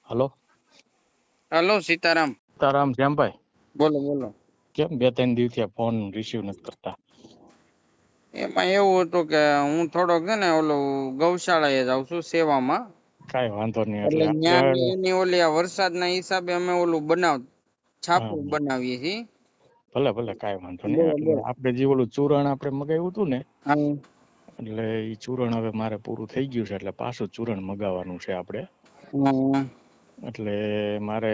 Hello. Hello Sitaram. Sitaram Shyambhai. બોલો બોલો. કેમ 2-3 દિવસથી ફોન રિસીવ નથી કરતા? એમાં એવું હતું કે હું થોડોક છે ને ઓલું ગૌશાળાએ જાઉં છું સેવામાં, કાંઈ વાંધો નહીં. એટલે એટલે ન્યાની એની ઓલી આ વરસાદના હિસાબે અમે ઓલું છાપું બનાવીએ છીએ. ભલે ભલે કાંઈ વાંધો નહીં. બોલો એટલે બોલો. આપણે જે ઓલું ચૂરણ આપણે મગાવ્યું હતું ને, હા એટલે એ ચૂરણ હવે મારે પૂરું થઈ ગયું છે, એટલે પાછું ચૂરણ મગાવવાનું છે આપણે. હા એટલે મારે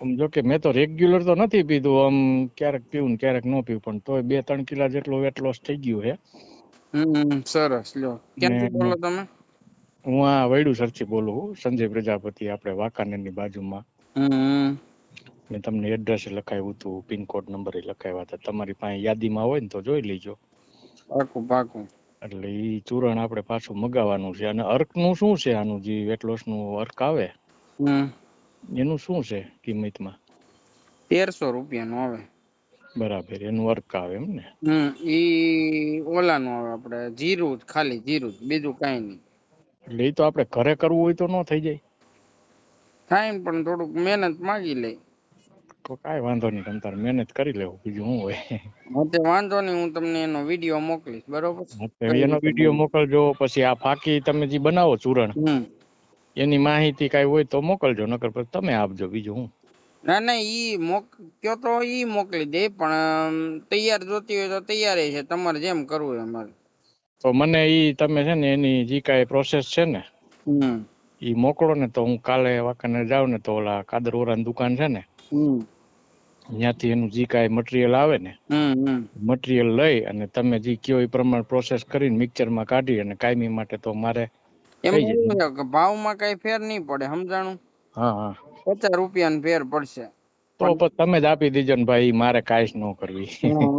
આમ જો કે મેં તો રેગ્યુલર તો નથી પીધું, આમ ક્યારેક પીવું ને ક્યારેક ન પીવું, પણ તોય 2-3 કિલા જેટલો વેટ લોસ થઈ ગયું છે. સરસ. લ્યો, ક્યાંથી બોલો ને તમે? હું આ વૈડુસરથી બોલું છું, સંજય પ્રજાપતિ, આપણે વાંકાનેરની બાજુમાં. મેં તમને એડ્રેસ લખાવ્યું હતું, પિનકોડ નંબર લખાવ્યા હતા. તમારી પાસે યાદીમાં હોય ને તો જોઈ લેજો. પાકું પાકું. એટલે ઈ ચૂરણ આપણે પાછું મગાવવાનું છે. અને અર્કનું શું છે, આનું જે વેટ લોસનું અર્ક આવે એનું શું છે કિંમતમાં? 1300 રૂપિયાનું આવે. બરાબર, એનું અર્ક આવે એમ ને? ઈ ઓલાનું આવે, આપણે જીરું જ, ખાલી જીરું જ, બીજું કઈ નહીં. એટલે એ તો આપણે ઘરે કરવું હોય તો ન થઈ જાય? થાય ને, પણ થોડુંક મહેનત માગી લે. તો કાંઈ વાંધો નહીં, તમ તારે મહેનત કરી લેવું, બીજું શું હોય. હા, વાંધો નહીં, હું તમને એનો વિડીયો મોકલીશ, બરોબર? એનો વિડીયો મોકલજો. પછી આ ફાકી તમે જે બનાવો ચૂરણ, એની માહિતી કાંઈ હોય તો મોકલજો, નકર પછી તમે આપજો, બીજું હું. ના ના, કયો તો ઈ મોકલી દે, પણ તૈયાર જોતી હોય તો તૈયાર છે, તમારે જેમ કરવું હોય અમારે. તો મને ઈ તમે છે ને એની જે કાંઈ પ્રોસેસ છે ને ઈ મોકલો ને, તો હું કાલે વાંકાનેર જાઉં ને તો ઓલા કાદરવોરાની દુકાન છે ને, ત્યાંથી એનું જે કાંઈ મટીરિયલ આવે ને, મટીરિયલ લઈ અને તમે જે કયો એ પ્રમાણે પ્રોસેસ કરીને મિક્સરમાં કાઢી અને કાયમી માટે તો મારે થઈ જાય. ભાવમાં કઈ ફેર નહીં પડે, સમજાણું? હા હા, 50 રૂપિયાનો ફેર પડશે. તો પછી તમે જ આપી દેજો ને ભાઈ, મારે કાંઈ જ ન કરવી.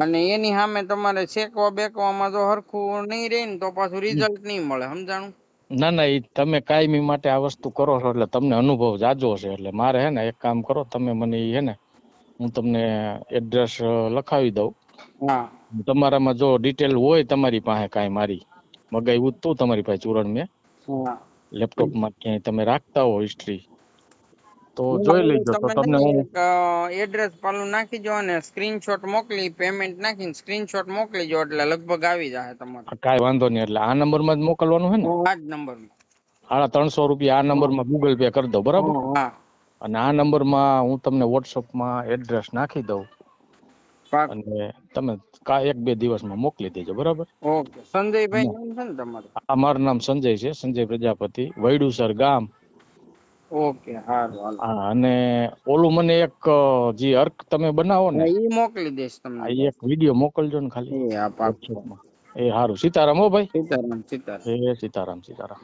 અને એની સામે તમારે શેકવા બેકવામાં જો હરખું નહીં રહે ને તો પાછું રિઝલ્ટ નહીં મળે, સમજાણું? ના ના, એ તમે કાયમી માટે આ વસ્તુ કરો છો એટલે તમને અનુભવ જાજો છે. એટલે મારે હે ને એક કામ કરો, તમે મને ઈ હે ને, હું તમને એડ્રેસ લખાવી દઉં. તમારામાં જો ડિટેલ હોય તમારી પાસે કાંઈ, મારી મગાવ્યું તું તમારી પાસે ચૂરણ મેં લેપટોપમાં ક્યાંય તમે રાખતા હો હિસ્ટ્રી, તો જોઈ લેજો. તો તમને હું એડ્રેસ પાલું નાખી જો અને સ્ક્રીનશોટ મોકલી, પેમેન્ટ નાખીને સ્ક્રીનશોટ મોકલી જો, એટલે લગભગ આવી જાય તમારે. કાંઈ વાંધો નહીં. એટલે આ નંબરમાં જ મોકલવાનું છે ને? આ જ નંબરમાં. 350 રૂપિયા આ નંબરમાં ગૂગલ પે કરી દો, બરાબર? અને આ નંબરમાં હું તમને વોટ્સઅપમાં એડ્રેસ નાખી દઉં અને તમે 1-2 દિવસમાં મોકલી દેજો, બરાબર? ઓકે. સંજયભાઈ નામ છે ને તમારું? મારું નામ સંજય છે, સંજય પ્રજાપતિ, વૈડુસર ગામ. ઓકે, હારું. અને ઓલું મને એક જે અર્ક તમે બનાવો ને, એ મોકલી દઈશ તમને. એક વિડીયો મોકલજો ને ખાલી. એ વોટ્સઅપમાં. એ હારું. સીતારામ હો ભાઈ. સીતારામ સીતારામ. સીતારામ સીતારામ.